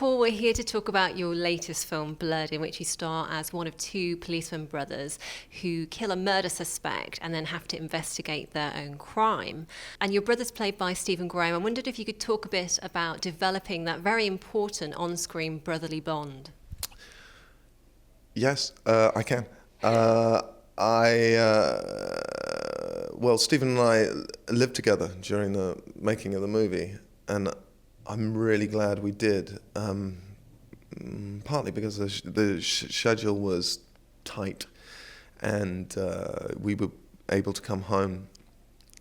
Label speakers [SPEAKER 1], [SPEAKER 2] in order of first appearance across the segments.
[SPEAKER 1] Paul, we're here to talk about your latest film, Blood, in which you star as one of two policeman brothers who kill a murder suspect and then have to investigate their own crime. And your brother's played by Stephen Graham. I wondered if you could talk a bit about developing that very important on-screen brotherly bond.
[SPEAKER 2] Yes, I can. Well, Stephen and I lived together during the making of the movie, and I'm really glad we did, partly because the schedule was tight, and we were able to come home.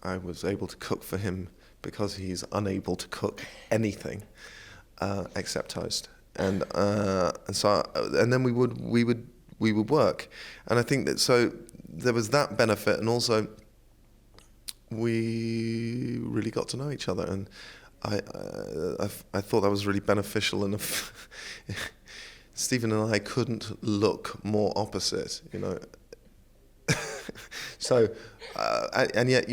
[SPEAKER 2] I was able to cook for him because he's unable to cook anything except toast, and then we would work, and I think that so there was that benefit, and also we really got to know each other, and I thought that was really beneficial, and Stephen and I couldn't look more opposite, you know. So, and yet,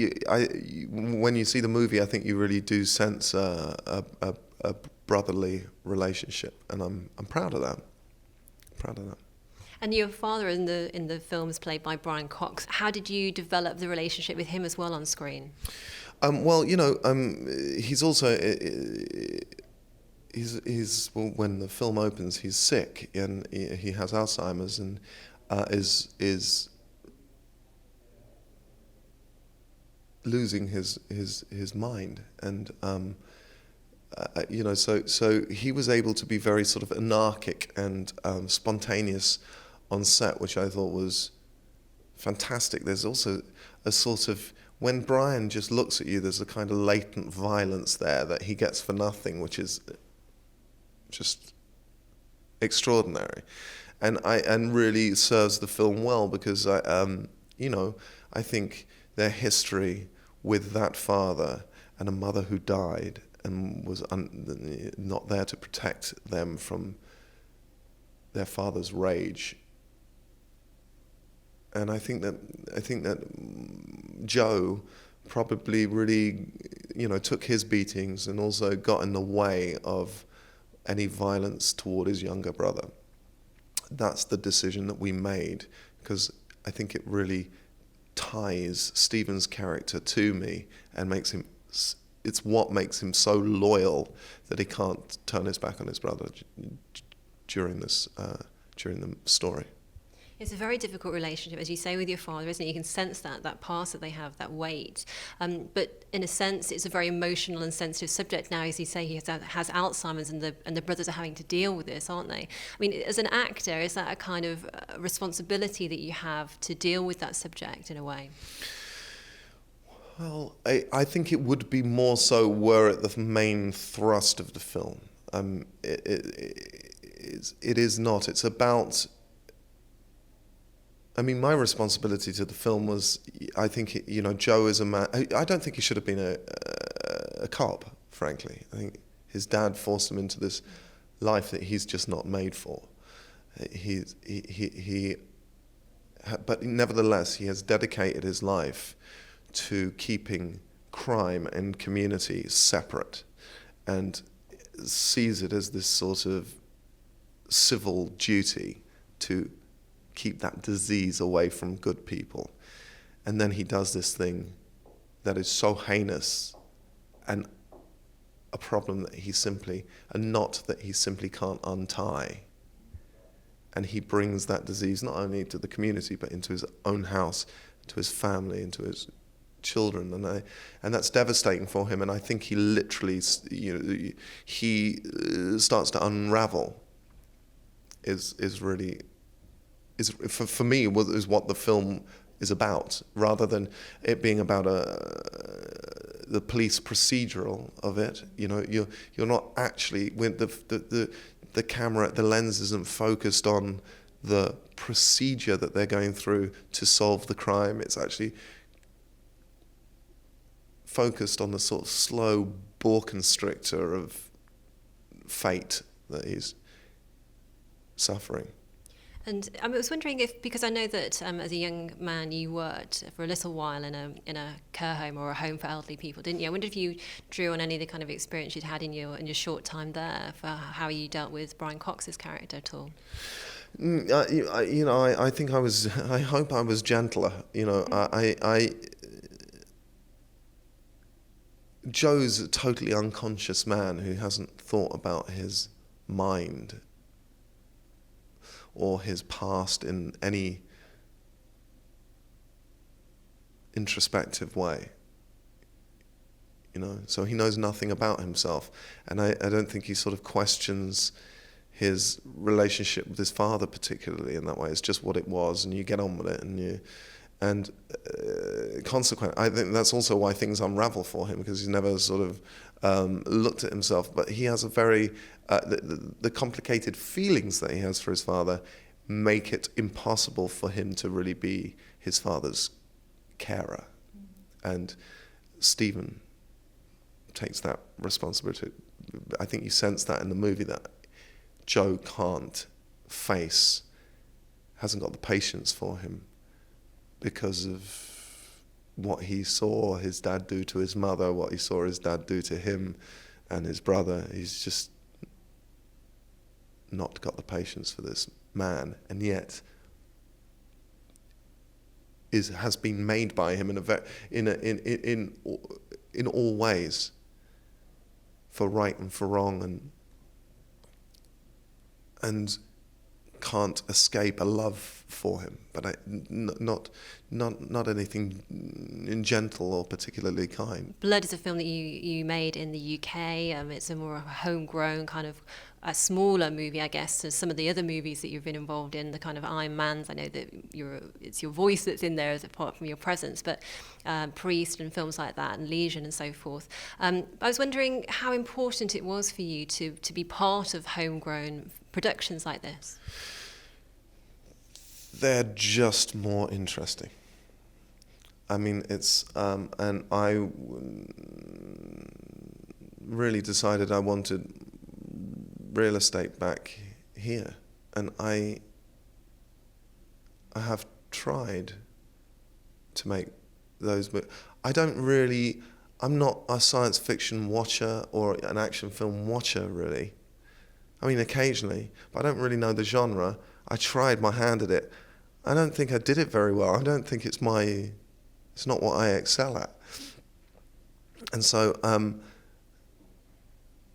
[SPEAKER 2] when you see the movie, I think you really do sense a brotherly relationship, and I'm proud of that.
[SPEAKER 1] And your father in the film is played by Brian Cox. How did you develop the relationship with him as well on screen?
[SPEAKER 2] Well, you know, he's also well, when the film opens, he's sick and he has Alzheimer's and is losing his mind, and you know, so he was able to be very sort of anarchic and spontaneous on set, which I thought was fantastic. There's also a sort of, when Brian just looks at you, there's a kind of latent violence there that he gets for nothing, which is just extraordinary, and really serves the film well, because you know, I think their history with that father and a mother who died and was not there to protect them from their father's rage. And I think that Joe probably really, you know, took his beatings and also got in the way of any violence toward his younger brother. That's the decision that we made, because I think it really ties Stephen's character to me and makes him. It's what makes him so loyal that he can't turn his back on his brother during the story.
[SPEAKER 1] It's a very difficult relationship, as you say, with your father, isn't it? You can sense that past that they have, that weight. But in a sense, it's a very emotional and sensitive subject now. As you say, he has Alzheimer's, and the brothers are having to deal with this, aren't they? I mean, as an actor, is that a kind of responsibility that you have to deal with that subject in a way?
[SPEAKER 2] Well, I think it would be more so were it the main thrust of the film. It is not. It's about. I mean, my responsibility to the film was, I think, you know, Joe is a man. I don't think he should have been a cop, frankly. I think his dad forced him into this life that he's just not made for. But nevertheless, he has dedicated his life to keeping crime and community separate, and sees it as this sort of civil duty to keep that disease away from good people. And then he does this thing that is so heinous and a problem that a knot that he simply can't untie. And he brings that disease not only to the community, but into his own house, to his family, into his children, and that's devastating for him. And I think he literally, you know, he starts to unravel. For me, is what the film is about, rather than it being about the police procedural of it. You know, you're not actually, when the camera, the lens isn't focused on the procedure that they're going through to solve the crime. It's actually focused on the sort of slow boa constrictor of fate that he's suffering.
[SPEAKER 1] And I was wondering if, because I know that as a young man you worked for a little while in a care home or a home for elderly people, didn't you? I wonder if you drew on any of the kind of experience you'd had in your short time there for how you dealt with Brian Cox's character at all.
[SPEAKER 2] I think I was. I hope I was gentler. Joe's a totally unconscious man who hasn't thought about his mind or his past in any introspective way. So he knows nothing about himself, and I don't think he sort of questions his relationship with his father particularly in that way. It's just what it was, and you get on with it, and consequently, I think that's also why things unravel for him, because he's never sort of looked at himself. But he has a very the complicated feelings that he has for his father make it impossible for him to really be his father's carer, and Stephen takes that responsibility. I think you sense that in the movie, that Joe hasn't got the patience for him because of what he saw his dad do to his mother, what he saw his dad do to him and his brother. He's just not got the patience for this man, and yet has been made by him in all ways, for right and for wrong, and can't escape a love for him, but not anything gentle or particularly kind.
[SPEAKER 1] Blood is a film that you made in the UK. It's a more homegrown kind of a smaller movie, I guess, to some of the other movies that you've been involved in, the kind of Iron Mans. I know that it's your voice that's in there as apart from your presence, but Priest and films like that, and Legion and so forth. I was wondering how important it was for you to be part of homegrown productions like this.
[SPEAKER 2] They're just more interesting. I mean, it's and I really decided I wanted real estate back here, and I have tried to make those, but I'm not a science fiction watcher or an action film watcher, really. I mean, occasionally, but I don't really know the genre. I tried my hand at it. I don't think I did it very well. I don't think it's not what I excel at. And so, and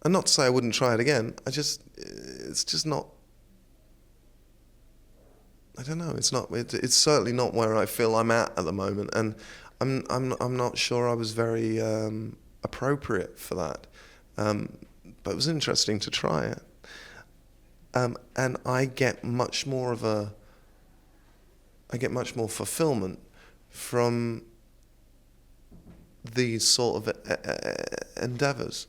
[SPEAKER 2] not to say I wouldn't try it again. It's just not. I don't know. It's certainly not where I feel I'm at the moment, and I'm not sure I was very appropriate for that. But it was interesting to try it. And I get much more fulfillment from these sort of endeavours.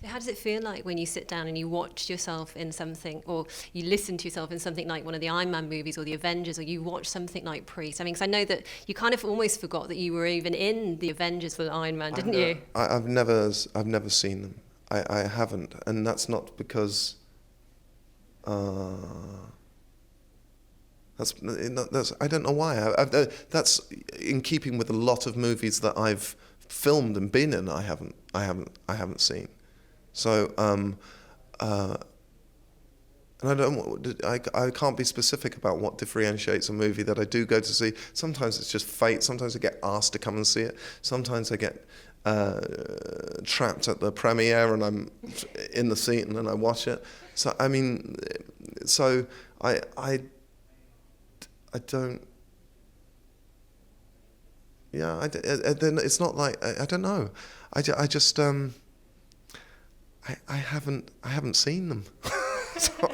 [SPEAKER 1] How does it feel like when you sit down and you watch yourself in something, or you listen to yourself in something like one of the Iron Man movies or the Avengers, or you watch something like Priest? I mean, because I know that you kind of almost forgot that you were even in the Avengers for Iron Man, didn't you?
[SPEAKER 2] I've never seen them. I haven't, and that's not because. That's I don't know why. That's in keeping with a lot of movies that I've filmed and been in. I haven't seen. So, and I can't be specific about what differentiates a movie that I do go to see. Sometimes it's just fate. Sometimes I get asked to come and see it. Sometimes I get trapped at the premiere and I'm in the seat and then I watch it. So I mean, I don't. Yeah, it's not like I don't know. I just I haven't seen them. So